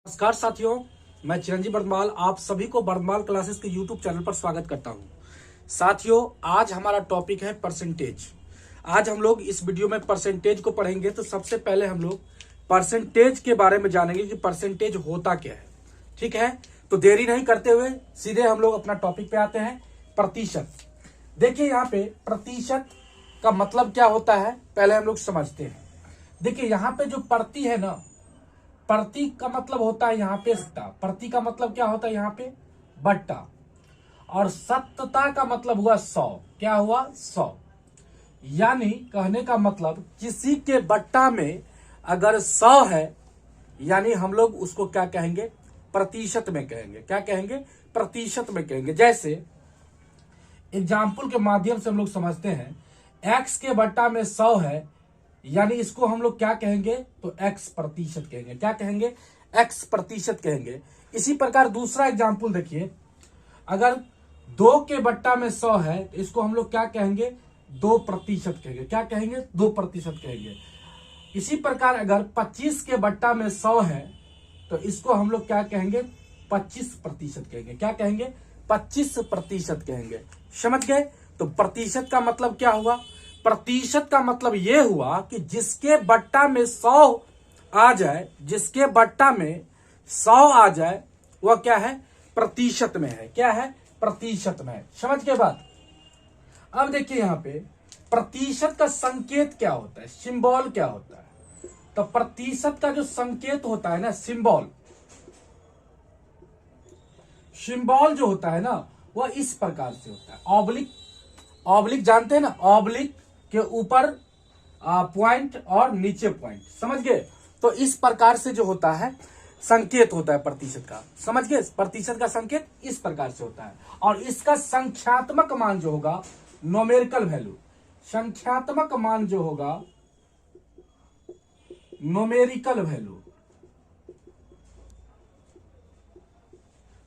नमस्कार साथियों, मैं चिरंजीव बर्दमाल आप सभी को बर्दमाल क्लासेस के यूट्यूब चैनल पर स्वागत करता हूं। साथियों, आज हमारा टॉपिक है परसेंटेज। आज हम लोग इस वीडियो में परसेंटेज को पढ़ेंगे। तो सबसे पहले हम लोग परसेंटेज के बारे में जानेंगे कि परसेंटेज होता क्या है। ठीक है, तो देरी नहीं करते हुए सीधे हम लोग अपना टॉपिक पे आते हैं। प्रतिशत। देखिए, यहाँ पे प्रतिशत का मतलब क्या होता है पहले हम लोग समझते हैं। देखिए, यहाँ पे जो प्रति है ना, प्रति का मतलब होता है यहाँ पे सत्ता। प्रति का मतलब क्या होता है यहाँ पे बट्टा। और सत्ता का मतलब हुआ 100। क्या हुआ 100। यानी कहने का मतलब किसी के बट्टा में अगर 100 है, यानी हम लोग उसको क्या कहेंगे, प्रतिशत में कहेंगे। क्या कहेंगे, प्रतिशत में कहेंगे। जैसे एग्जाम्पल के माध्यम से हम लोग समझते हैं, x के बट्टा में 100 है, यानी इसको हम लोग क्या कहेंगे, तो x प्रतिशत कहेंगे। क्या कहेंगे, x प्रतिशत कहेंगे। इसी प्रकार दूसरा एग्जाम्पल देखिए, अगर 2 के बट्टा में 100 है तो इसको हम लोग क्या कहेंगे, 2 प्रतिशत कहेंगे। क्या कहेंगे, 2 प्रतिशत कहेंगे। इसी प्रकार अगर 25 के बट्टा में 100 है तो इसको हम लोग क्या कहेंगे, 25 प्रतिशत कहेंगे। क्या कहेंगे, 25 प्रतिशत कहेंगे। समझ गए। तो प्रतिशत का मतलब क्या हुआ, प्रतिशत का मतलब यह हुआ कि जिसके बट्टा में 100 आ जाए, जिसके बट्टा में 100 आ जाए, वह क्या है, प्रतिशत में है। क्या है, प्रतिशत में है। समझ के बात। अब देखिए यहाँ पे प्रतिशत का संकेत क्या होता है, सिंबल क्या होता है। तो प्रतिशत का जो संकेत होता है ना, सिंबल, सिंबल जो होता है ना, वह इस प्रकार से होता है। ऑब्लिक, ऑब्लिक जानते हैं ना, ऑब्लिक के ऊपर पॉइंट और नीचे पॉइंट। समझ गए। तो इस प्रकार से जो होता है संकेत होता है प्रतिशत का। समझ गए। प्रतिशत का संकेत इस प्रकार से होता है। और इसका संख्यात्मक मान जो होगा, नोमेरिकल वैल्यू, संख्यात्मक मान जो होगा, नोमेरिकल वैल्यू,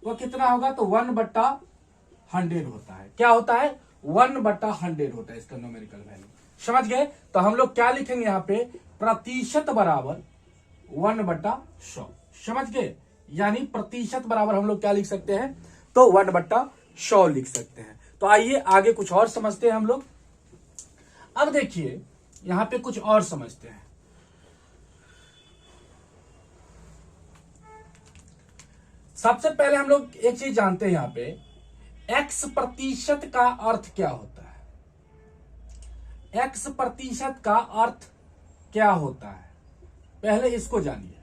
वो कितना होगा, तो 1/100 होता है। क्या होता है, 1/100 होता है इसका नोमेरिकल वैल्यू। समझ गए। तो हम लोग क्या लिखेंगे यहाँ पे, प्रतिशत बराबर 1/100। समझ गए। यानी प्रतिशत बराबर हम लोग क्या लिख सकते हैं, तो 1/100 लिख सकते हैं। तो आइए आगे कुछ और समझते हैं हम लोग। अब देखिए यहाँ पे कुछ और समझते हैं। सबसे पहले हम लोग एक चीज जानते हैं यहाँ पे, x प्रतिशत का अर्थ क्या होता है। x प्रतिशत का अर्थ क्या होता है, पहले इसको जानिए।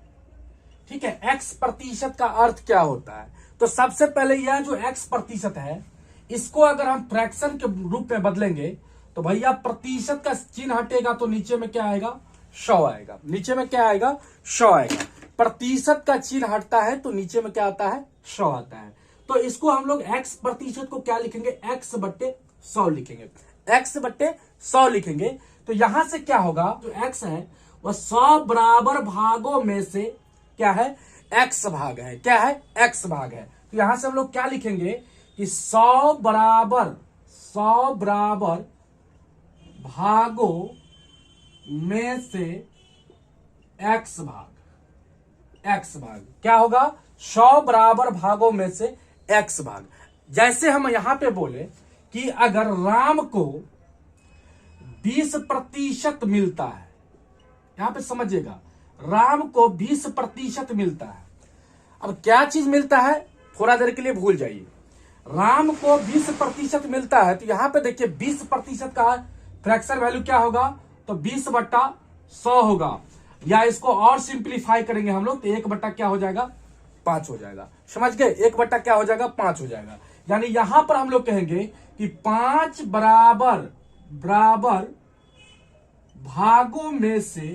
ठीक है, x प्रतिशत का अर्थ क्या होता है। तो सबसे पहले यह जो x प्रतिशत है, इसको अगर हम फ्रैक्शन के रूप में बदलेंगे तो भैया प्रतिशत का चिन्ह हटेगा तो नीचे में क्या आएगा, 100 आएगा। नीचे में क्या आएगा, 100 आएगा। प्रतिशत का चिन्ह हटता है तो नीचे में क्या आता है, 100 आता है। तो इसको हम लोग x प्रतिशत को क्या लिखेंगे, x/100 लिखेंगे। x/100 लिखेंगे। तो यहां से क्या होगा, जो x है वह 100 बराबर भागों में से क्या है, x भाग है। क्या है, x भाग है। तो यहां से हम लोग क्या लिखेंगे कि 100 बराबर भागों में से x भाग। x भाग क्या होगा, 100 बराबर भागों में से x भाग। जैसे हम यहां पे बोले कि अगर राम को 20 प्रतिशत मिलता है, यहां पे समझिएगा, राम को 20 प्रतिशत मिलता है। अब क्या चीज मिलता है, थोड़ा देर के लिए भूल जाइए। राम को 20 प्रतिशत मिलता है, तो यहां पे देखिए 20 प्रतिशत का फ्रैक्शन वैल्यू क्या होगा, तो 20/100 होगा। या इसको और सिंप्लीफाई करेंगे हम लोग तो 1 क्या हो जाएगा, 5 हो जाएगा। समझ गए, 1 क्या हो जाएगा, 5 हो जाएगा। यानी यहां पर हम लोग कहेंगे कि 5 बराबर भागों में से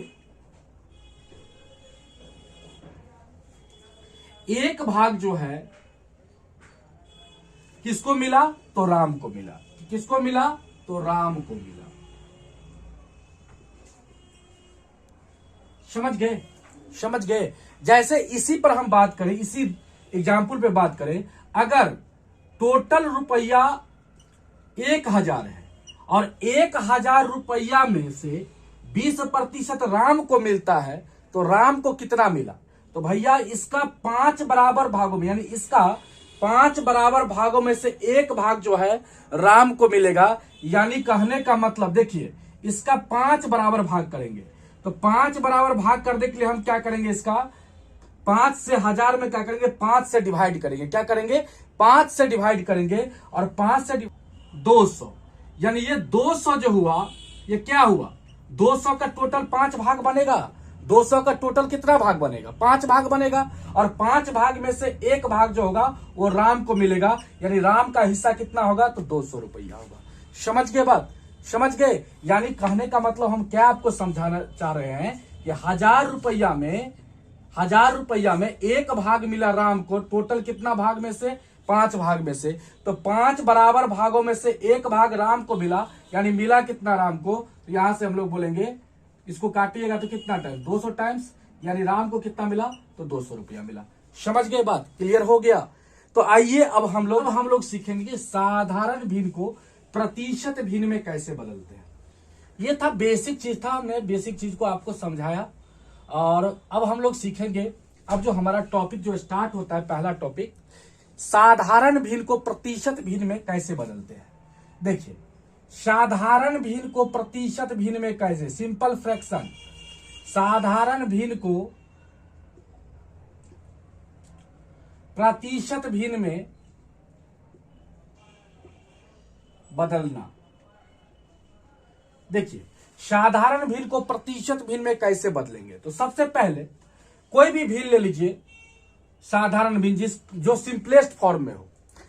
1 भाग जो है किसको मिला, तो राम को मिला। किसको मिला, तो राम को मिला। समझ गए, समझ गए। जैसे इसी पर हम बात करें, इसी एग्जाम्पल पे बात करें, अगर टोटल रुपया 1000 है और 1000 रुपया में से 20 प्रतिशत राम को मिलता है, तो राम को कितना मिला, तो भैया इसका 5 बराबर भागों में, यानी इसका 5 बराबर भागों में से एक भाग जो है राम को मिलेगा। यानी कहने का मतलब देखिए, इसका 5 बराबर भाग करेंगे तो 5 बराबर भाग करने के लिए हम क्या करेंगे, इसका 5 से 1000 में क्या करेंगे, 5 से डिवाइड करेंगे। क्या करेंगे, 5 से डिवाइड करेंगे और 5 से 200, यानी ये 200 जो हुआ, ये क्या हुआ, 200 का टोटल 5 भाग बनेगा। 200 का टोटल कितना भाग बनेगा, 5 भाग बनेगा। और 5 भाग में से एक भाग जो होगा वो राम को मिलेगा, यानी राम का हिस्सा कितना होगा, तो 200 रुपया होगा। समझ गए बात, समझ गए। यानी कहने का मतलब हम क्या आपको समझाना चाह रहे हैं कि 1000 रुपया में एक भाग मिला राम को, टोटल कितना भाग में से, 5 भाग में से। तो 5 बराबर भागों में से एक भाग राम को मिला, यानी मिला कितना राम को, तो यहां से हम लोग बोलेंगे, इसको काटिएगा तो कितना टाइम, 200 टाइम्स, यानी राम को कितना मिला, तो 200 रुपया मिला। समझ गए बात, क्लियर हो गया। तो आइए अब हम लोग सीखेंगे कि साधारण भिन्न को प्रतिशत भिन्न में कैसे बदलते हैं। ये था बेसिक चीज था, हमने बेसिक चीज को आपको समझाया। और अब हम लोग सीखेंगे, अब जो हमारा टॉपिक जो स्टार्ट होता है, पहला टॉपिक, साधारण भिन्न को प्रतिशत भिन्न में कैसे बदलते हैं। देखिए, साधारण भिन्न को प्रतिशत भिन्न में कैसे, सिंपल फ्रैक्शन, साधारण भिन्न को प्रतिशत भिन्न में बदलना। देखिए, साधारण भिन्न को प्रतिशत भिन्न में कैसे बदलेंगे, तो सबसे पहले कोई भी भिन्न ले लीजिए, साधारण भिन्न जो सिंपलेस्ट फॉर्म में हो,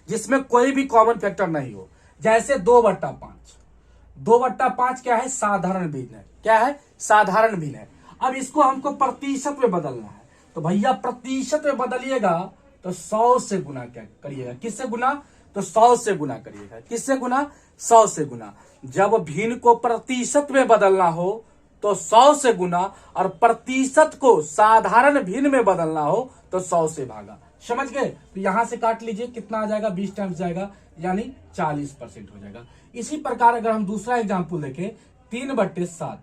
जिसमें कोई भी कॉमन फैक्टर नहीं हो, जैसे 2/5। 2/5 क्या है, साधारण भिन्न है। क्या है, साधारण भिन्न है। अब इसको हमको प्रतिशत में बदलना है, तो भैया प्रतिशत में बदलिएगा तो 100 से गुना क्या करिएगा, किससे गुना, तो 100 से गुना करिएगा। किससे गुना, 100 से गुना। जब भिन्न को प्रतिशत में बदलना हो तो 100 से गुना, और प्रतिशत को साधारण भिन्न में बदलना हो तो 100 से भागा। समझ गए। तो यहां से काट लीजिए, कितना आ जाएगा, 20 टाइम्स जाएगा, यानी 40% हो जाएगा। इसी प्रकार अगर हम दूसरा एग्जाम्पल देखें, 3/7।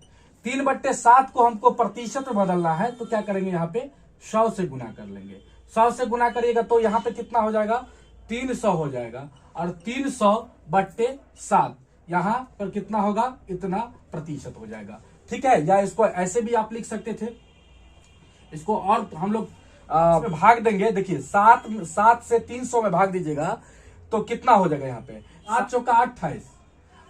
3/7 को हमको प्रतिशत में बदलना है, तो क्या करेंगे, यहाँ पे 100 से गुना कर लेंगे। 100 से गुना करिएगा तो यहाँ पे कितना हो जाएगा, 300 हो जाएगा। और 300/7 यहाँ पर कितना होगा, इतना प्रतिशत हो जाएगा। ठीक है, या इसको ऐसे भी आप लिख सकते थे, इसको और हम लोग भाग देंगे। देखिए, 7 से 300 में भाग दीजिएगा तो कितना हो जाएगा, यहाँ पे 8 चौका 28,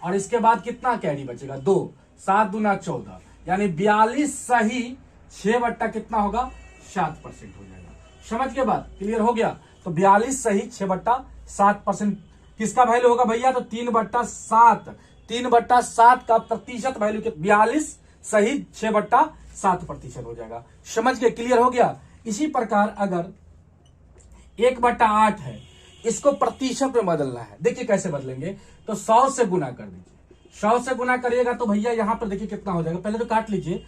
और इसके बाद कितना कैरी बचेगा, 2, 7 दूना 14, यानी 42 सही 6 कितना होगा, 7% हो जाएगा। समझ के बाद, क्लियर हो गया। तो 42 सही 6/7% किसका वैल्यू होगा भैया, तो 3/7। 3/7 का प्रतिशत वैल्यू 42 सही 6/7% हो जाएगा। समझ गए, क्लियर हो गया। इसी प्रकार अगर 1/8 है, इसको प्रतिशत में बदलना है। देखिए कैसे बदलेंगे, तो 100 से गुना कर दीजिए। 100 से गुना करिएगा तो भैया यहाँ पर देखिए कितना हो जाएगा, पहले तो काट लीजिए,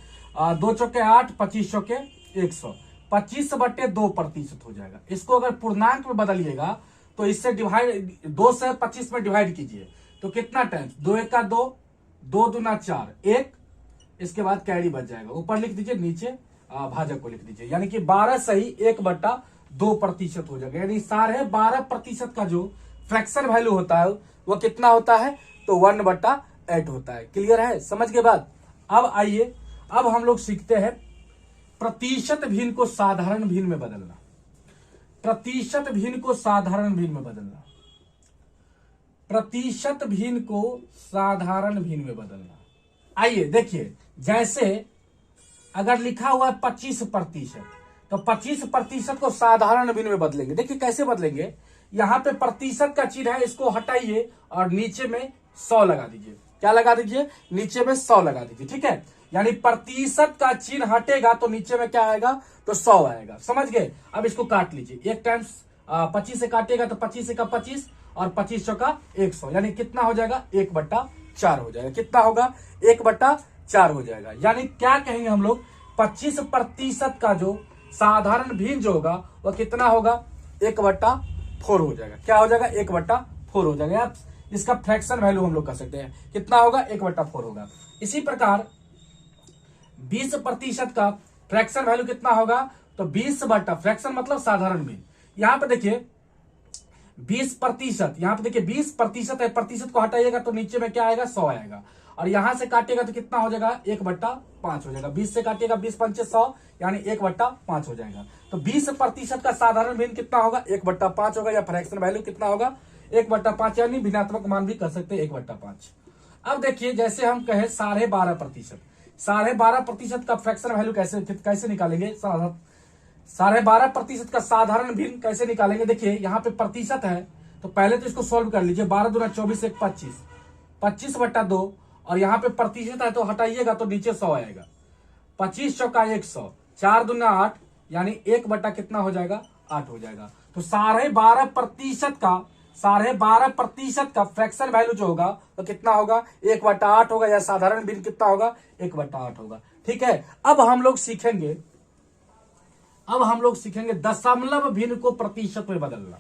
2 चौके 8, 25 चौके 100, 25/2% हो जाएगा। इसको अगर पूर्णांक में बदलिएगा तो इससे डिवाइड, 2 से 25 में डिवाइड कीजिए तो कितना टाइम्स, 2 1 का 2, 2 दूना 4, 1, इसके बाद कैरी बच जाएगा, ऊपर लिख दीजिए, नीचे भाजक को लिख दीजिए, यानी कि 12 सही 1/2% हो जाएगा। यानी सारे 12% का जो फ्रैक्शन वैल्यू होता है वो कितना होता है, तो 1/8 होता है। क्लियर है, समझ के बाद। अब आइए, अब हम लोग सीखते हैं प्रतिशत भिन्न को साधारण भिन्न में बदलना। प्रतिशत भिन्न को साधारण भिन्न में बदलना, प्रतिशत भिन्न को साधारण भिन्न में बदलना। आइए देखिए, जैसे अगर लिखा हुआ है 25%, तो 25% को साधारण भिन्न में बदलेंगे। देखिए कैसे बदलेंगे, यहां पे प्रतिशत का चिन्ह है, इसको हटाइए और नीचे में 100 लगा दीजिए। क्या लगा दीजिए, नीचे में 100 लगा दीजिए। ठीक है, यानी प्रतिशत का चिन्ह हटेगा तो नीचे में क्या आएगा, तो 100 आएगा। समझ गए। अब इसको काट लीजिए, 1 टाइम्स 25 से काटेगा तो 25 का 25 और 25 चौका 100, यानी कितना हो जाएगा, 1/4 हो जाएगा। कितना होगा, 1/4 हो जाएगा। यानी क्या कहेंगे हम लोग, 25% का जो साधारण भिन्न जो होगा वह कितना होगा, 1/4 हो जाएगा। क्या हो जाएगा, 1/4 हो जाएगा। आप इसका फ्रैक्शन वैल्यू हम लोग कर सकते हैं, कितना होगा, 1/4 होगा। इसी प्रकार 20% का फ्रैक्शन वैल्यू कितना होगा, तो 20 बटा फ्रैक्शन मतलब साधारण भिन्न। यहाँ पे देखिए 20%, यहाँ पे देखिए 20% है, प्रतिशत को हटाइएगा तो नीचे में क्या आएगा 100 आएगा, और यहां से काटिएगा तो कितना हो जाएगा 1/5 हो जाएगा। 20 से काटिएगा 20 पंचे 100 यानी 1/5 हो जाएगा। तो 20% का साधारण भिन्न कितना होगा 1/5 होगा, या फ्रैक्शन वैल्यू कितना होगा 1/5, यानी भिन्नात्मक मान भी कर सकते हैं 1/5। अब देखिए जैसे हम कहे 12.5%, 12.5% का फ्रैक्शन वैल्यू कैसे निकालेंगे, 12.5% का साधारण भिन्न कैसे निकालेंगे। देखिए यहाँ पे प्रतिशत है तो पहले तो इसको सॉल्व कर लीजिए, 12 दूना 24 1 25, 25/2, और यहाँ पे प्रतिशत है तो हटाइएगा तो नीचे 100 आएगा, 25 चौका 100, 4 दूना 8 यानी 1 बटा कितना हो जाएगा 8 हो जाएगा। तो 12.5% का फ्रैक्शन वैल्यू जो होगा तो कितना होगा 1/8 होगा, या साधारण भिन्न कितना होगा 1/8 होगा। ठीक है, अब हम लोग सीखेंगे दशमलव भिन्न को प्रतिशत में बदलना।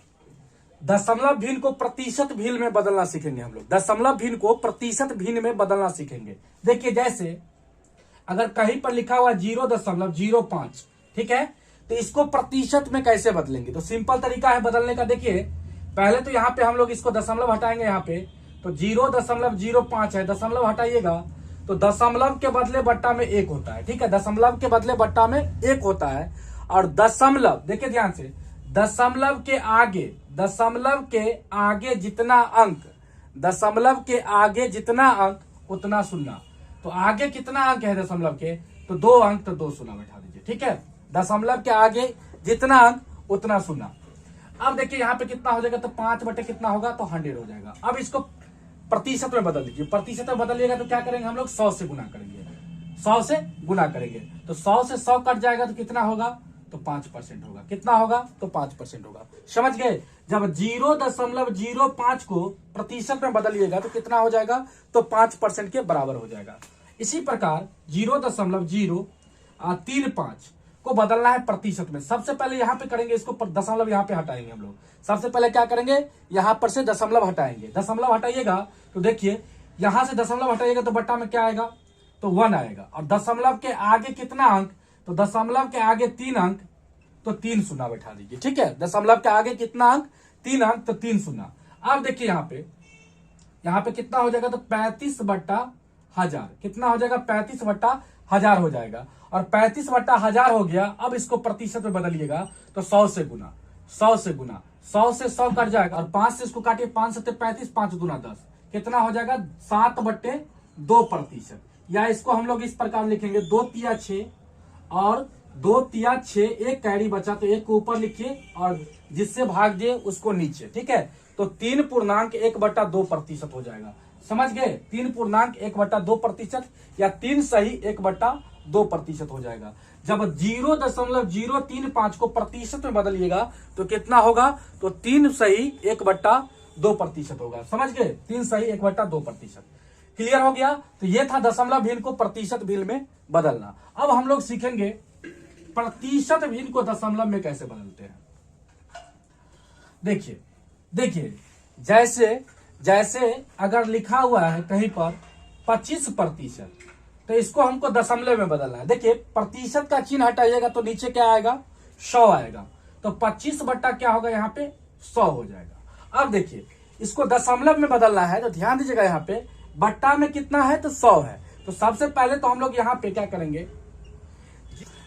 दशमलव भिन्न को प्रतिशत भिन्न में बदलना सीखेंगे हम लोग, दशमलव भिन्न को प्रतिशत भिन्न में बदलना सीखेंगे। देखिए जैसे अगर कहीं पर लिखा हुआ 0.05, ठीक है, तो इसको प्रतिशत में कैसे बदलेंगे, तो सिंपल तरीका है बदलने का। देखिए पहले तो यहाँ पे हम लोग इसको दशमलव हटाएंगे, यहाँ पे तो 0.05 है, दशमलव हटाइएगा तो दशमलव के बदले बट्टा में 1 होता है। ठीक है, दशमलव के बदले बट्टा में 1 होता है, और दशमलव देखिए ध्यान से, दशमलव के आगे जितना अंक उतना शून्य। तो आगे कितना अंक है दशमलव के, तो 2 अंक, तो 2 शून्य बैठा दीजिए। ठीक है, दशमलव के आगे जितना अंक उतना शून्य। अब देखिए यहाँ पे कितना हो जाएगा, तो 5 बटे कितना होगा, तो 100 हो जाएगा। अब इसको प्रतिशत में बदल दीजिए, प्रतिशत में बदलिएगा तो क्या करेंगे हम लोग 100 से गुना करेंगे, 100 से गुना करेंगे तो 100 से 100 कट जाएगा तो कितना होगा, तो 5% होगा। कितना होगा, तो 5% होगा। समझ गए, जब 0.05 को प्रतिशत में बदलिएगा तो कितना हो जाएगा, तो 5% के बराबर हो जाएगा। इसी प्रकार 0.035 को बदलना है प्रतिशत में। सबसे पहले यहां पे करेंगे, इसको दशमलव यहां पे हटाएंगे हम लोग। सबसे पहले क्या करेंगे, यहां पर से दशमलव हटाएंगे, दशमलव हटाइएगा तो देखिए यहां से दशमलव हटाइएगा तो बट्टा में क्या आएगा, तो 1 आएगा, और दशमलव के आगे कितना अंक, तो दशमलव के आगे 3 अंक, तो 3 शून्य बैठा दीजिए। ठीक है, दशमलव के आगे कितना अंक, 3 अंक, तो 3 शून्य। अब देखिए यहाँ पे कितना हो जाएगा, तो 35/1000, कितना हो जाएगा 35/1000 हो जाएगा, और 35/1000 हो गया। अब इसको प्रतिशत में बदलिएगा तो 100 से गुना, 100 से 100 कट जाएगा, और 5 से इसको काटिए, 5 7 35, 5 दूना 10, कितना हो जाएगा 7/2%। या इसको हम लोग इस प्रकार लिखेंगे 2 तिया 6 और 2 तिया 6, एक कैरी बचा तो एक को ऊपर लिखिए और जिससे भाग दिए उसको नीचे। ठीक है, तो 3.1/2% हो जाएगा। समझ गए, 3.1/2% या 3 सही 1/2% हो जाएगा। जब 0.035 को प्रतिशत में बदलिएगा तो कितना होगा, तो 3 सही 1/2% होगा। समझ गए, 3 सही 1/2%। क्लियर हो गया। तो ये था दशमलव भिन्न को प्रतिशत भिन्न में बदलना। अब हम लोग सीखेंगे प्रतिशत भिन्न को दशमलव में कैसे बदलते हैं। देखिए जैसे अगर लिखा हुआ है कहीं पर 25%, तो इसको हमको दशमलव में बदलना है। देखिए प्रतिशत का चिन्ह हटाइएगा तो नीचे क्या आएगा, 100 आएगा, तो 25 बट्टा क्या होगा, यहाँ पे 100 हो जाएगा। अब देखिए इसको दशमलव में बदलना है तो ध्यान दीजिएगा, यहाँ पे बट्टा में कितना है, तो 100 है। तो सबसे पहले तो हम लोग यहाँ पे क्या करेंगे,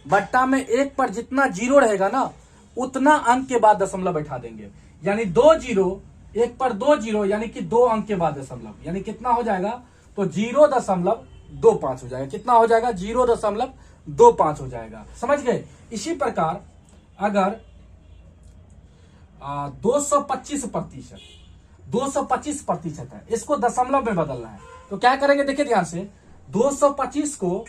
बट्टा में 1 पर जितना जीरो रहेगा ना उतना अंक के बाद दशमलव बैठा देंगे, यानी 2 जीरो, 1 पर 2 जीरो यानी कि 2 अंक के बाद दशमलव, यानी कितना हो जाएगा, तो 0.25 हो जाएगा। कितना हो जाएगा, 0.25 हो जाएगा। समझ गए। इसी प्रकार अगर 225% है, इसको दशमलव में बदलना है तो क्या करेंगे, देखिए ध्यान से, 225 को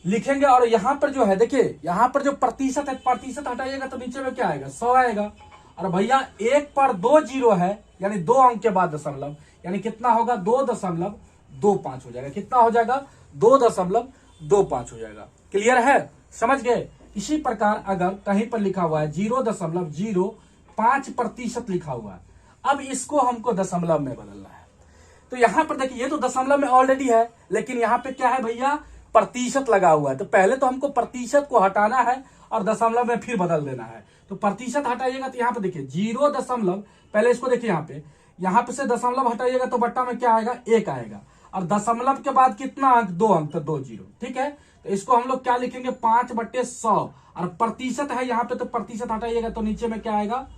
लिखेंगे और यहां पर जो है, देखिए यहां पर जो प्रतिशत है, प्रतिशत हटाइएगा तो नीचे में क्या आएगा, 100 आएगा। और भैया 1 पर 2 जीरो है यानी 2 अंक के बाद दशमलव, यानी कितना होगा, 2.25 हो जाएगा। कितना हो जाएगा, 2.25 हो जाएगा। क्लियर है, समझ गए। इसी प्रकार अगर कहीं पर लिखा हुआ है 0.05% लिखा हुआ है, अब इसको हमको दशमलव में बदलना है। तो यहां पर देखिए ये तो दशमलव में ऑलरेडी है, लेकिन यहां पे क्या है भैया, प्रतिशत लगा हुआ है, तो पहले तो हमको प्रतिशत को हटाना है और दशमलव में फिर बदल देना है। तो प्रतिशत हटाइएगा तो यहाँ पे देखिए 0, पहले इसको देखिए यहाँ पे से दशमलव हटाइएगा तो बट्टा में क्या आएगा, 1 आएगा। और दशमलव के बाद कितना अंक, 2 अंक, तो 2 जीरो। ठीक है, तो इसको हम लोग क्या लिखेंगे, 5/100। और प्रतिशत है यहाँ पे, तो प्रतिशत हटाइएगा तो नीचे में क्या आएगा,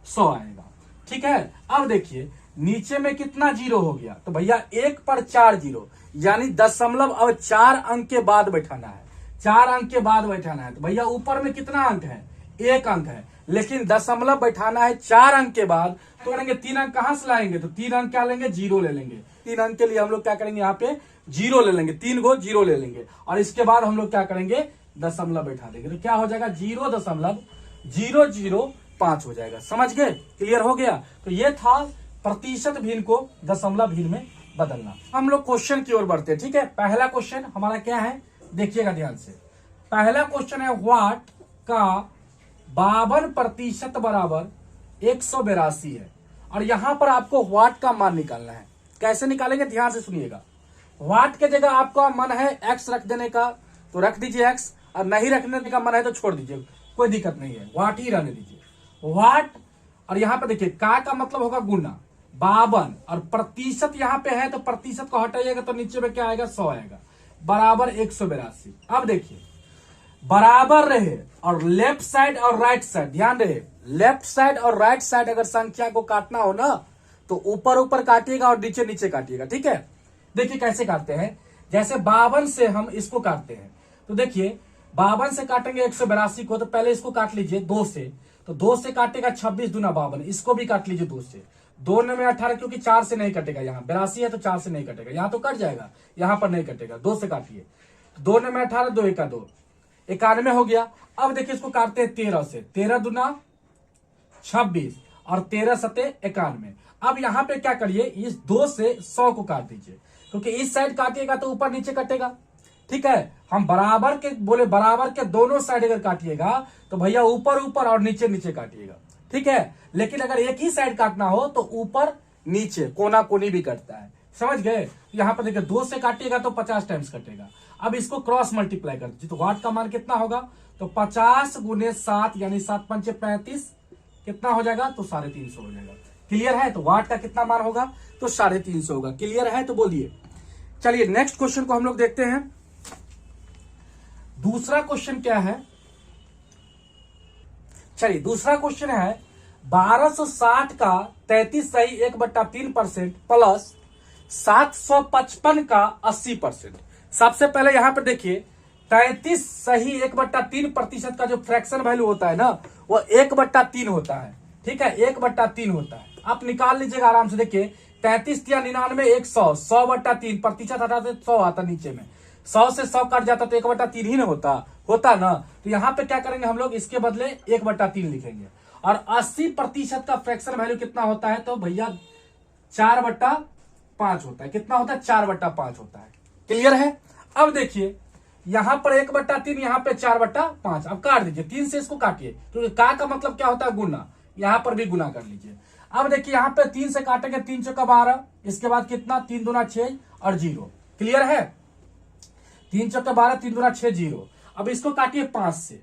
100 आएगा। ठीक है, अब देखिए नीचे में कितना जीरो हो गया, तो भैया 1 पर 4 जीरो, यानी दशमलव अब 4 अंक के बाद बैठाना है, 4 अंक के बाद बैठाना है। तो भैया ऊपर में कितना अंक है, 1 अंक है, लेकिन दशमलव बैठाना है 4 अंक के बाद। तो करेंगे 3 अंक कहां से लाएंगे, तो 3 अंक क्या लेंगे, जीरो ले लेंगे। 3 अंक के लिए हम लोग क्या करेंगे, यहाँ पे जीरो ले लेंगे, 3 गो जीरो ले लेंगे। और इसके बाद हम लोग क्या करेंगे, दशमलव बैठा देंगे, तो क्या हो जाएगा, 0.005 हो जाएगा। समझ गए, क्लियर हो गया। तो ये था प्रतिशत भिन्न को दशमलव भिन्न में बदलना। हम लोग क्वेश्चन की ओर बढ़ते हैं। ठीक है, पहला क्वेश्चन हमारा क्या है, देखिएगा ध्यान से। पहला क्वेश्चन है वाट का 52% बराबर 182 है, और यहां पर आपको वाट का मान निकालना है। कैसे निकालेंगे, ध्यान से सुनिएगा। वाट के जगह आपका मन है एक्स रख देने का, तो रख दीजिए एक्स, और नहीं रखने का मन है तो छोड़ दीजिए, कोई दिक्कत नहीं है, वाट ही रहने दीजिए। वाट, और यहाँ पे देखिए का मतलब होगा गुना, 52, और प्रतिशत यहाँ पे है तो प्रतिशत को हटाइएगा तो नीचे में क्या आएगा, 100 आएगा, बराबर 182। अब देखिए बराबर रहे और लेफ्ट साइड और राइट साइड, ध्यान रहे, लेफ्ट साइड और राइट साइड अगर संख्या को काटना हो ना तो ऊपर ऊपर काटिएगा और नीचे नीचे काटिएगा। ठीक है, देखिए कैसे काटते हैं, जैसे 52 से हम इसको काटते हैं, तो देखिए 52 से काटेंगे 182 को, तो पहले इसको काट लीजिए 2 से, तो 2 से काटेगा 26 दूना 52, इसको भी काट लीजिए 2 से, 2 में 18, क्योंकि 4 से नहीं कटेगा, यहाँ 82 है तो 4 से नहीं कटेगा, यहाँ तो कट जाएगा, यहाँ पर नहीं कटेगा, 2 से काटिए, 2 में 18, 2 1 2, 91 हो गया। अब देखिए इसको काटते हैं 13 से, 13 दूना 26 और 13 सते 91। अब यहाँ पे क्या करिए, इस 2 से 100 को काट दीजिए, क्योंकि इस साइड काटिएगा तो ऊपर नीचे कटेगा। ठीक है, हम बराबर के बोले, बराबर के दोनों साइड अगर काटिएगा तो भैया ऊपर ऊपर और नीचे नीचे काटिएगा। ठीक है, लेकिन अगर एक ही साइड काटना हो तो ऊपर नीचे कोना कोनी भी कटता है। समझ गए, यहाँ पर देखिए 2 से काटिएगा तो 50 टाइम्स कटेगा। अब इसको क्रॉस मल्टीप्लाई कर दीजिए, तो वाट का मान कितना होगा, तो 50 गुने 7 यानी 7 पंचे 35, कितना हो जाएगा, तो 350 हो जाएगा। क्लियर है, तो वाट का कितना मान होगा, तो 350 होगा। क्लियर है, तो बोलिए। चलिए नेक्स्ट क्वेश्चन को हम लोग देखते हैं। दूसरा क्वेश्चन क्या है, चलिए दूसरा क्वेश्चन है 1260 का 33 सही 1/3% प्लस 755 का 80%। सबसे पहले यहां पर देखिए 33 सही 1/3% का जो फ्रैक्शन वैल्यू होता है ना, वो 1/3 होता है। ठीक है, 1/3 होता है, आप निकाल लीजिएगा आराम से। देखिए 33 या 99, 100, 100/3, प्रतिशत हटाते 100 आता नीचे में, 100 से 100 कट जाता तो 1/3 ही ना होता ना। तो यहाँ पे क्या करेंगे हम लोग, इसके बदले 1/3 लिखेंगे। और 80% का फ्रैक्शन वैल्यू कितना होता है, तो भैया 4/5 होता है। कितना होता है, 4/5 होता है। क्लियर है। अब देखिए यहां पर 1/3, यहाँ पे 4/5। अब काट दीजिए, 3 से इसको काटिए, क्योंकि का मतलब क्या होता है, गुना, यहां पर भी गुना कर लीजिए। अब देखिए यहाँ पे 3 से काटेंगे, 3 चौका 12, इसके बाद कितना, 3 दूना 6 और 0। क्लियर है, 3 चौका 12, 3 दूना 6, 0। अब इसको काटिए 5 से,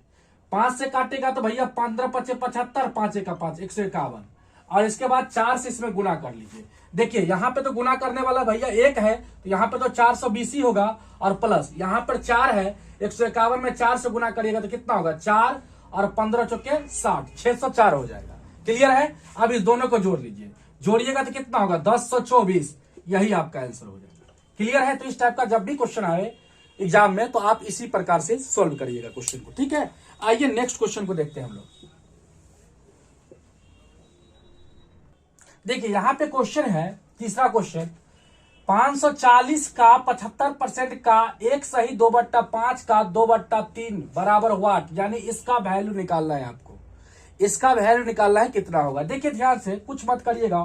5 से काटेगा तो भैया 15 पचे 75, 5 1 5, 151। और इसके बाद 4 से इसमें गुना कर लीजिए। देखिए यहाँ पे तो गुना करने वाला भैया 1 है, तो यहाँ पे तो 420 ही होगा, और प्लस यहाँ पर 4 है, 151 में 4 से गुना करिएगा तो कितना होगा, 4 और 15 चौके 60, 604 हो जाएगा। क्लियर है। अब इस दोनों को जोड़ लीजिए, जोड़िएगा तो कितना होगा, 1024, यही आपका आंसर हो जाएगा। क्लियर है। तो इस टाइप का जब भी क्वेश्चन आए एग्जाम में तो आप इसी प्रकार से सॉल्व करिएगा क्वेश्चन को। ठीक है, आइए नेक्स्ट क्वेश्चन को देखते हैं हम लोग। देखिए यहां पे क्वेश्चन है, तीसरा क्वेश्चन, 540 का 75% का 1 सही 2/5 का 2/3 बराबर वाट, यानी इसका वैल्यू निकालना है आपको। इसका वैल्यू निकालना है, कितना होगा। देखिए ध्यान से, कुछ मत करिएगा।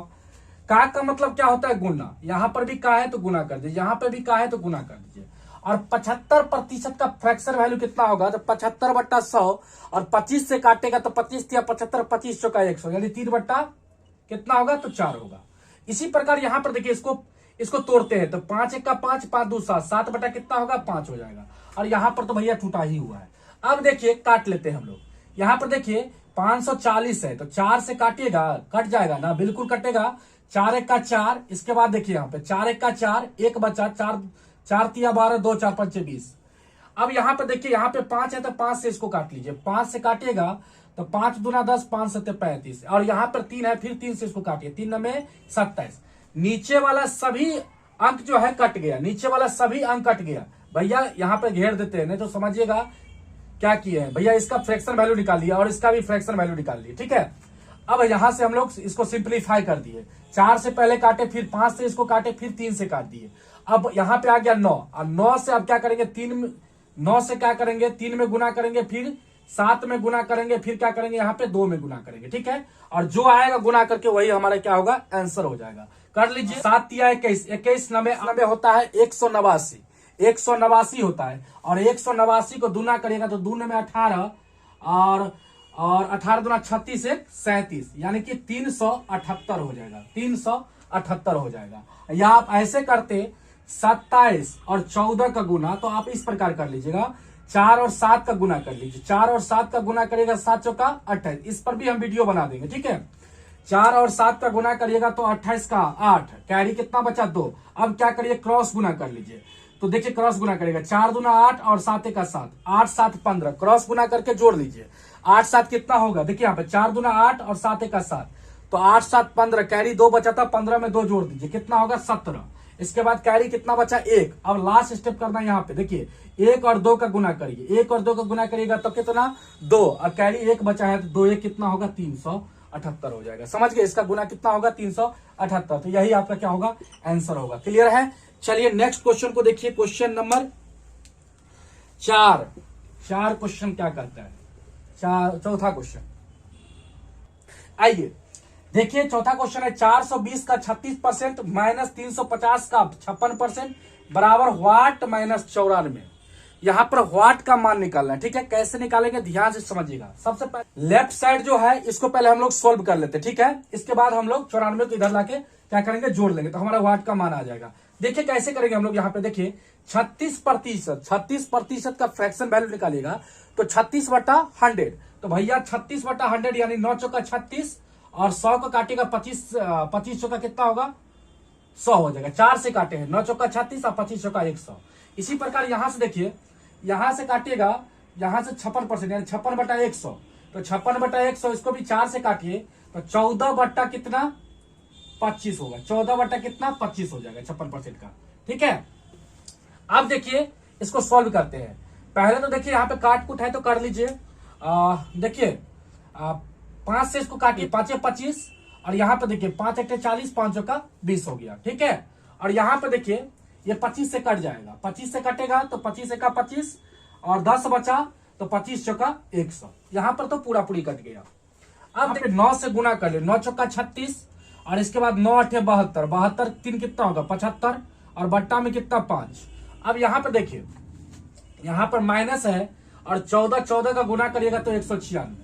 का मतलब क्या होता है, गुना। यहां पर भी का है तो गुना कर दीजिए, यहां पर भी का है तो गुना कर दीजिए। और 75% का फ्रैक्शन वैल्यू कितना होगा, तो 75/100, और 25 से काटेगा तो 25 या 75, 25 चौका 100, यानी 3 बट्टा कितना होगा, तो 4 होगा। इसी प्रकार यहां पर देखिए, इसको इसको तोड़ते हैं तो 5 एक का 5, 5 2 7, 7 बटा कितना होगा 5 हो जाएगा। और यहाँ पर तो भैया टूटा ही हुआ है। अब देखिए काट लेते हैं हम लोग। यहाँ पर देखिए 540 है तो 4 से काटिएगा, कट जाएगा ना, बिल्कुल कटेगा। 4 एक का 4, इसके बाद देखिए यहाँ पे 4 एक का 4, एक बचा, 4 4 तिया 12, 2 4 5 20। अब यहाँ पे देखिए यहाँ पे 5 है तो 5 से इसको काट लीजिए, 5 से काटिएगा तो 5 दूना 10, 5 सत्ते 35। और यहाँ पर 3 है, फिर 3 से इसको काटिए, 3 में 27। नीचे वाला सभी अंक जो है कट गया, नीचे वाला सभी अंक कट गया। भैया यहाँ पे घेर देते हैं, नहीं तो समझिएगा क्या किए हैं भैया, इसका फ्रैक्शन वैल्यू निकाल लिया और इसका भी फ्रैक्शन वैल्यू निकाल लिया। ठीक है, अब यहां से हम लोग इसको सिंप्लीफाई कर दिए। 4 से पहले काटे, फिर 5 से इसको काटे, फिर 3 से काट दिए। अब यहाँ पे आ गया 9, और 9 से अब क्या करेंगे, 9 से क्या करेंगे, 3 में गुना करेंगे, फिर 7 में गुना करेंगे, फिर क्या करेंगे यहाँ पे 2 में गुना करेंगे। ठीक है, और जो आएगा गुना करके वही हमारा क्या होगा, आंसर हो जाएगा। कर लीजिए। 7 या 21, 21 नब्बे होता है 189, 189 होता है। और 189 को दूना करिएगा तो दूने में 18, और 18 दूना 36, 1 37, यानी कि 378 हो जाएगा, 378 हो जाएगा। या आप ऐसे करते 27 और 14 का गुना, तो आप इस प्रकार कर लीजिएगा, 4 और 7 का गुना कर लीजिए। 4 और 7 का गुना करिएगा, 7 चौका 28। इस पर भी हम वीडियो बना देंगे। ठीक है, 4 और 7 का गुना करिएगा तो 28 का 8, कैरी कितना बचा 2। अब क्या करिए, क्रॉस गुना कर लीजिए। तो देखिए क्रॉस गुना करेगा, 4 दूना 8 और 7 एक का 7, 8 7 15, क्रॉस गुना करके जोड़ लीजिए। 8 7 कितना होगा, देखिए यहाँ पे 4 दूना 8 और 7 एक का 7, तो 8 7 15, कैरी 2 बचा था, 15 में 2 जोड़ दीजिए, कितना होगा 17। इसके बाद कैरी कितना बचा 1। अब लास्ट स्टेप करना है यहाँ पे, देखिए 1 और 2 का गुना करिए, 1 और 2 का गुना करिएगा तो कितना 2, और कैरी 1 बचा है तो 2 1 कितना होगा 378 हो जाएगा। समझ गए, इसका गुना कितना होगा 378। तो यही आपका क्या होगा, आंसर होगा। क्लियर है। चलिए नेक्स्ट क्वेश्चन को देखिए, क्वेश्चन नंबर 4। क्वेश्चन क्या करता है, चौथा क्वेश्चन। आइए देखिए, चौथा क्वेश्चन है 420 का 36% माइनस 350 का 56% बराबर व्हाट माइनस 94। यहां पर व्हाट का मान निकालना है। ठीक है, कैसे निकालेंगे ध्यान से समझिएगा। सबसे पहले लेफ्ट साइड जो है इसको पहले हम लोग सोल्व कर लेते हैं। ठीक है, इसके बाद हम लोग 94 को इधर लाके क्या करेंगे, जोड़ लेंगे, तो हमारा व्हाट का मान आ जाएगा। देखिए कैसे करेंगे हम लोग, यहाँ पे देखिए 36% का फ्रैक्शन वैल्यू निकालिएगा तो 36 बटा 100, तो भैया 36 बटा 100 यानी 9 चौका 36, और 100 का काटेगा 25 चौका कितना होगा 100 हो जाएगा। 4 से काटे हैं, 9 चौका 36 और 25 चौका 100। इसी प्रकार यहां से देखिए, यहां से काटिएगा, यहां से 56% यानी 56 बटा 100, तो 56 बटा 100 इसको भी 4 से काटिए तो 14 बटा कितना 25 होगा, 14 बटा कितना 25 हो जाएगा 56% का। ठीक है, अब देखिए इसको सॉल्व करते हैं। पहले तो देखिए यहाँ पे काट कुट है तो कर लीजिए। देखिए 5 से इसको काटिए, 5 25, और यहाँ पे देखिए 5 1 40, 5 का 20 हो गया। ठीक है, और यहाँ पे देखिए ये 25 से कट जाएगा, 25 से कटेगा तो 25 का 25, और 10 बचा तो 25 चौका 100। यहाँ पर तो पूरा पूरी कट गया। अब देखिए 9 से गुना कर ले, 9 चौका 36, और इसके बाद 9 8 72, 72 3 कितना होगा 75, और बट्टा में कितना 5। अब यहाँ पर देखिए, यहाँ पर माइनस है, और 14 का गुना करिएगा तो 196।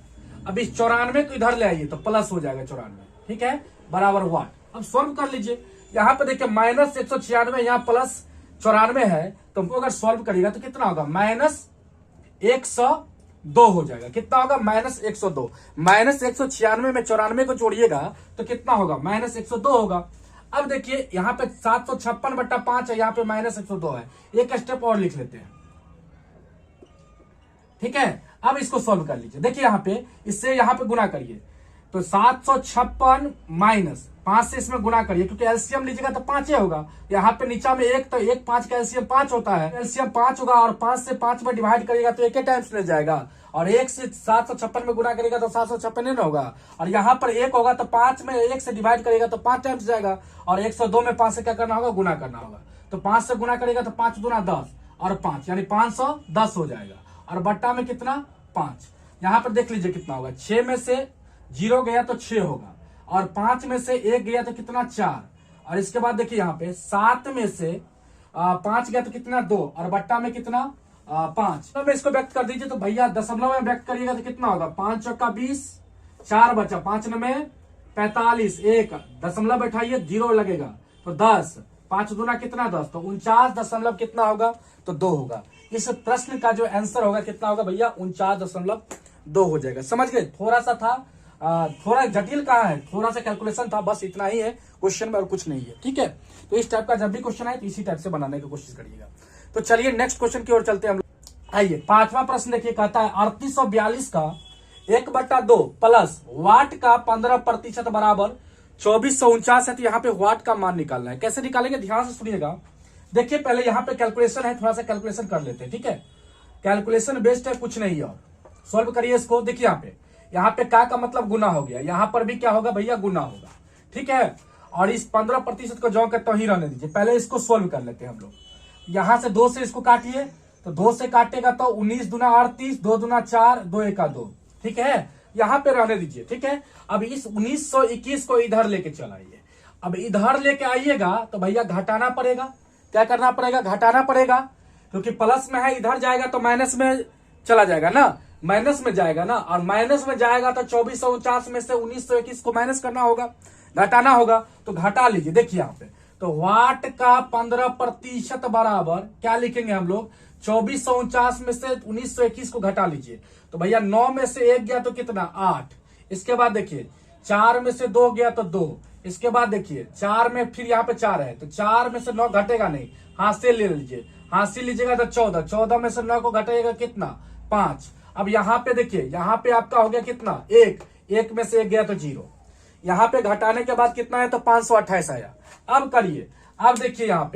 अब इस 94 को इधर ले आइए तो प्लस हो जाएगा 94। ठीक है, बराबर व्हाट। अब सॉल्व कर लीजिए। यहाँ पे देखिए माइनस 196, यहाँ प्लस 94 है, तो अगर सॉल्व करिएगा तो कितना होगा, माइनस 102 हो जाएगा। कितना होगा, माइनस 102। माइनस 196 में 94 को जोड़िएगा तो कितना होगा, माइनस 102 होगा। अब देखिए यहाँ पे 756 बट्टा 5 है, यहाँ पे माइनस 102 है। एक स्टेप और लिख लेते हैं। ठीक है, अब इसको सॉल्व कर लीजिए। देखिए यहाँ पे इससे यहाँ पे गुना करिए तो 756 माइनस 5 से इसमें गुना करिए, क्योंकि एलसीएम लीजिएगा तो 5 होगा। यहाँ पे नीचा में 1, तो 1 5 का एलसीएम 5 होता है, एलसीएम 5 होगा, और 5 से 5 में डिवाइड करिएगा तो एक टाइम्स ले जाएगा, और 1 से 756 में गुना करेगा तो 756 होगा, और यहाँ पर 1 होगा तो 5 में 1 से डिवाइड करेगा तो 5 टाइम्स जाएगा, और 102 में 5 से क्या करना होगा, गुना करना होगा। तो 5 से गुना करेगा तो 5 दूना 10, और 5 यानी 510 हो जाएगा, और बट्टा में कितना 5। यहाँ पर देख लीजिए कितना होगा, 6 में से 0 गया तो 6 होगा, और 5 में से 1 गया तो कितना 4, और इसके बाद देखिए यहाँ पे 7 में से 5 गया तो कितना 2, और बट्टा में कितना 5। तो इसको व्यक्त कर दीजिए तो भैया दशमलव में व्यक्त करिएगा तो कितना होगा, 5 चौका 20, 4 बचा, 5 में 45, 1 दशमलव बैठाइए 0 लगेगा तो 10, 5 दूना कितना 10, तो 49 दशमलव कितना होगा, तो 2 होगा। इस प्रश्न का जो आंसर होगा कितना होगा भैया, 49.2 हो जाएगा। समझ गए, थोड़ा सा था, थोड़ा जटिल कहाँ है, थोड़ा सा कैलकुलेशन था, बस इतना ही है क्वेश्चन में और कुछ नहीं है। ठीक है, तो इस टाइप का जब भी क्वेश्चन आए तो इसी टाइप से बनाने की कोशिश करिएगा। तो चलिए नेक्स्ट क्वेश्चन की ओर चलते हैं हम लोग। आइए, 5वां प्रश्न देखिए, कहता है 3842 का 1/2 प्लस वाट का 15% बराबर 2449 है। तो यहाँ पे वाट का मान निकालना है। कैसे निकालेंगे, ध्यान से सुनिएगा। देखिए पहले यहाँ पे कैलकुलेशन है, थोड़ा सा कैलकुलेशन कर लेते हैं। ठीक है, कैलकुलेशन बेस्ड है, कुछ नहीं है। और सॉल्व करिए इसको। देखिए यहाँ पे का मतलब गुना हो गया, यहाँ पर भी क्या होगा भैया, गुना होगा। ठीक है, और इस 15% को जो करते ही रहने दीजिए। पहले इसको सोल्व कर लेते हैं हम लोग। यहाँ से 2 से इसको काटिए, तो 2 से काटेगा तो 19 दूना 38, 2 दूना 4, 2 एका 2। ठीक है, यहाँ पे रहने दीजिए। ठीक है, अब इस 1921 को इधर लेके चलाइए। अब इधर लेके आइएगा तो भैया घटाना पड़ेगा। क्या करना पड़ेगा, घटाना पड़ेगा, क्योंकि प्लस में है, इधर जाएगा तो माइनस में चला जाएगा ना, माइनस में जाएगा ना, और माइनस में जाएगा तो 2449 में से 1921 को माइनस करना होगा, घटाना होगा। तो घटा लीजिए। देखिए यहाँ पे तो वाट का 15% बराबर क्या लिखेंगे हम लोग, 2449 में से 1921 को घटा लीजिए। तो भैया 9 में से 1 गया तो कितना, 8। इसके बाद देखिए 4 में से 2 गया तो 2। इसके बाद देखिए 4 में फिर यहाँ पे 4 है, तो 4 में से 9 घटेगा नहीं, हाथ से ले लीजिए, हाथ से लीजिएगा तो 14, 14 में से 9 को घटेगा कितना, 5। अब यहाँ पे देखिए, यहाँ पे आपका हो गया कितना, 1, 1 में से 1 गया तो 0। यहाँ पे घटाने के बाद कितना है, तो 528 आया। अब करिए, अब देखिए यहाँ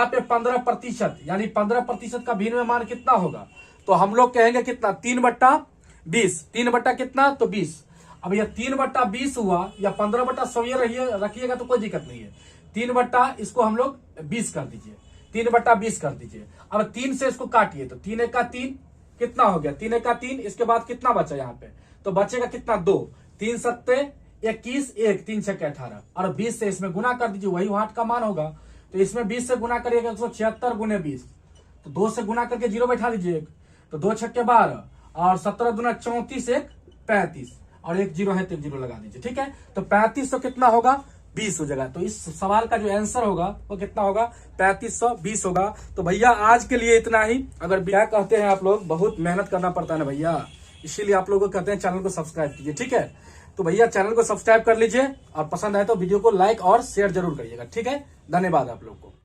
पे 15% यानी 15% का भिन्न में मान कितना होगा, तो हम लोग कहेंगे कितना, 3/20, 3 कितना, तो 20। अब यह 3/20 हुआ, या 15/100 रखिएगा तो कोई दिक्कत नहीं है। 3 इसको हम लोग 20 कर दीजिए, 3/20 कर दीजिए। अब 3 से इसको काटिए, तो 3 एका 3 कितना हो गया, 3 एका 3। इसके बाद कितना बचा यहाँ पे, तो बचेगा कितना, 2, 3 सत्ते 21, 1, 3 छक्के 18, और 20 से इसमें गुना कर दीजिए, वही वाट का मान होगा। तो इसमें 20 से गुना करिएगा 176 गुने 20, तो 2 से गुना करके 0 बैठा दीजिए, तो 2 छक्के 12, और 17 दूना 34, 1 35, और 1 0 है तो 1 0 लगा दीजिए। ठीक है, तो 3500 कितना होगा, 20 हो जाएगा। तो इस सवाल का जो आंसर होगा वो कितना होगा, 3520 होगा। तो भैया आज के लिए इतना ही। अगर क्या कहते हैं आप लोग, बहुत मेहनत करना पड़ता है ना भैया, इसीलिए आप लोगों को कहते हैं चैनल को सब्सक्राइब कीजिए। ठीक है, तो भैया चैनल को सब्सक्राइब कर लीजिए, और पसंद आए तो वीडियो को लाइक और शेयर जरूर करिएगा। ठीक है, धन्यवाद आप लोग को।